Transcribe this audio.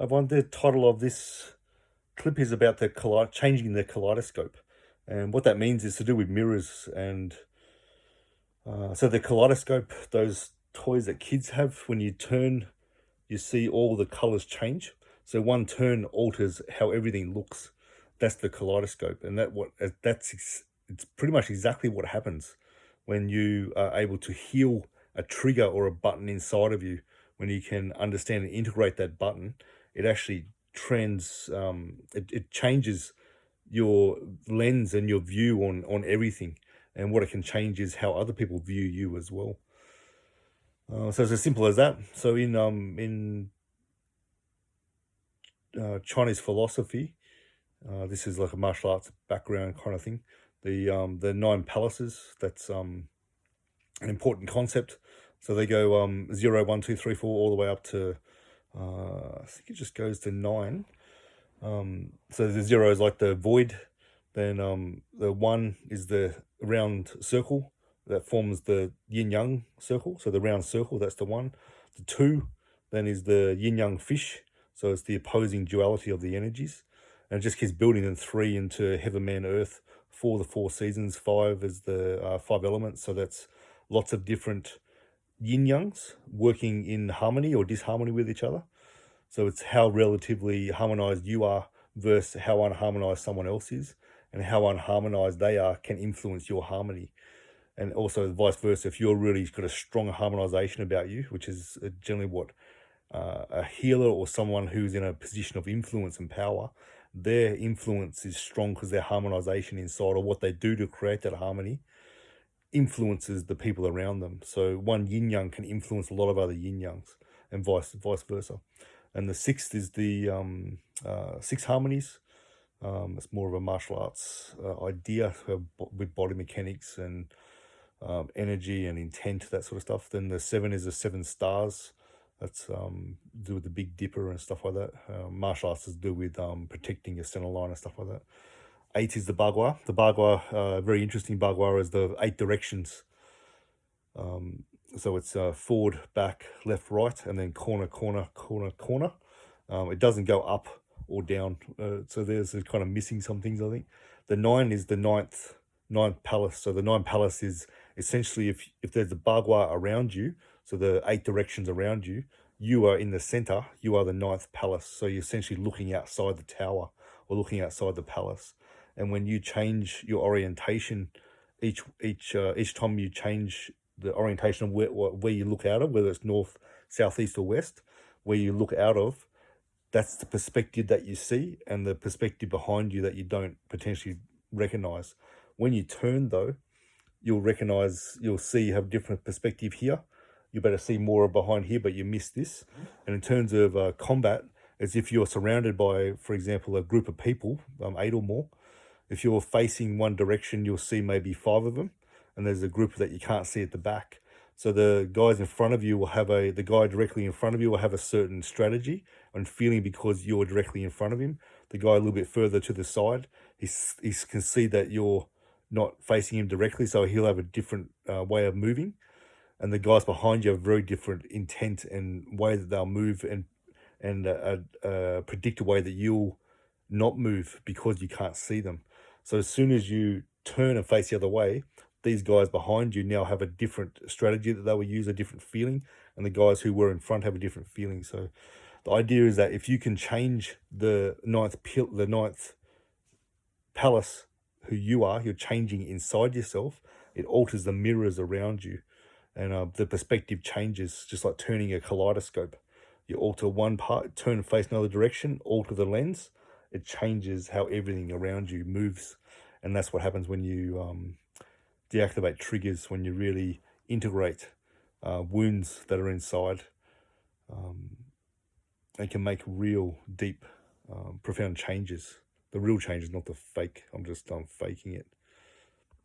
Everyone, the title of this clip is about the changing the kaleidoscope, and what that means is to do with mirrors. And so the kaleidoscope, those toys that kids have, when you turn, you see all the colors change. So one turn alters how everything looks. That's the kaleidoscope, and it's pretty much exactly what happens when you are able to heal a trigger or a button inside of you. When you can understand and integrate that button, it actually it changes your lens and your view on everything. And what it can change is how other people view you as well. So it's as simple as that. So in Chinese philosophy, this is like a martial arts background kind of thing. The nine palaces, that's an important concept. So they go 0, 1, 2, 3, 4, all the way up to I think it just goes to 9. So the 0 is like the void. Then the 1 is the round circle that forms the yin yang circle. So the round circle, that's the 1. The 2 then is the yin yang fish. So it's the opposing duality of the energies. And it just keeps building. Then 3 into heaven, man, earth. 4, the 4 seasons. 5 is the 5 elements. So that's lots of different yin yangs working in harmony or disharmony with each other. So it's how relatively harmonized you are versus how unharmonized someone else is, and how unharmonized they are can influence your harmony. And also vice versa, if you're really got a strong harmonization about you, which is generally what a healer or someone who's in a position of influence and power, their influence is strong because their harmonization inside, or what they do to create that harmony, influences the people around them. So one yin yang can influence a lot of other yin yangs, and vice versa. And the 6th is the 6 harmonies. It's more of a martial arts idea with body mechanics and energy and intent, that sort of stuff. Then the 7 is the 7 stars. That's do with the Big Dipper and stuff like that. Martial arts is to do with protecting your center line and stuff like that. 8 is the Bagua. The Bagua, very interesting Bagua, is the 8 directions. So it's forward, back, left, right, and then corner, corner, corner, corner. It doesn't go up or down. So there's kind of missing some things, I think. The 9 is the ninth palace. So the 9 palace is essentially if there's a Bagua around you, so the 8 directions around you, you are in the center, you are the 9th palace. So you're essentially looking outside the tower or looking outside the palace. And when you change your orientation, each time you change the orientation of where you look out of, whether it's north, south, east, or west, where you look out of, that's the perspective that you see, and the perspective behind you that you don't potentially recognize. When you turn, though, you'll see you have different perspective here. You better see more behind here, but you miss this. And in terms of combat, as if you're surrounded by, for example, a group of people, 8 or more. If you're facing one direction, you'll see maybe 5 of them, and there's a group that you can't see at the back. So the guys in front of you will have the guy directly in front of you will have a certain strategy and feeling because you're directly in front of him. The guy a little bit further to the side, he can see that you're not facing him directly, so he'll have a different way of moving. And the guys behind you have very different intent and way that they'll move, and predict a way that you'll not move because you can't see them. So as soon as you turn and face the other way, these guys behind you now have a different strategy that they will use, a different feeling, and the guys who were in front have a different feeling. So the idea is that if you can change the ninth palace, who you are, you're changing inside yourself. It alters the mirrors around you, and the perspective changes, just like turning a kaleidoscope. You alter one part, turn and face another direction, alter the lens. It changes how everything around you moves, and that's what happens when you deactivate triggers, when you really integrate wounds that are inside, and can make real, deep, profound changes. The real change is not the fake. I'm just faking it.